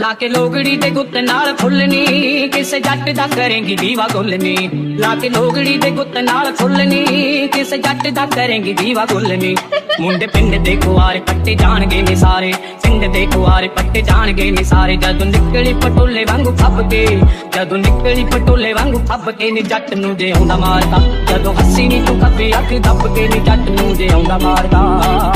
ਲਾ ਕੇ ਲੋਗੜੀ ਦੇ ਗੁੱਤ ਨਾਲ ਫੁੱਲਨੀ ਕਿਸੇ ਜੱਟ ਦਾ ਕਰੇਂਗੀ ਦੀਵਾ ਗੁੱਲਨੀ ਲਾ ਕੇ ਲੋਗੜੀ ਦੇ ਗੁੱਤ ਨਾਲ ਫੁੱਲਨੀ ਕਿਸੇ ਜੱਟ ਦਾ ਕਰੇਂਗੀ ਦੀਵਾ ਗੁੱਲਨੀ ਮੁੰਡੇ ਪਿੰਡ ਦੇ ਕੁਆਰੇ ਪੱਟੇ ਜਾਣਗੇ ਨੀ ਸਾਰੇ ਪਿੰਡ ਦੇ ਕੁਆਰੇ ਪੱਟੇ ਜਾਣਗੇ ਨੀ ਸਾਰੇ ਜਦੋਂ ਨਿਕਲੀ ਪਟੋਲੇ ਵਾਂਗੂ ਫੱਬ ਕੇ ਜਦੋਂ ਨਿਕਲੀ ਪਟੋਲੇ ਵਾਂਗੂ ਫੱਬ ਕੇ ਨੀ ਜੱਟ ਨੂੰ ਜੇ ਆਉਂਦਾ ਮਾਰਦਾ ਜਦੋਂ ਹੱਸੀ ਨੀ ਤੂੰ ਕੱਪੀ ਅੱਖ ਦੱਬ ਕੇ ਨੀ ਜੱਟ ਨੂੰ ਜੇ ਆਉਂਦਾ ਮਾਰਦਾ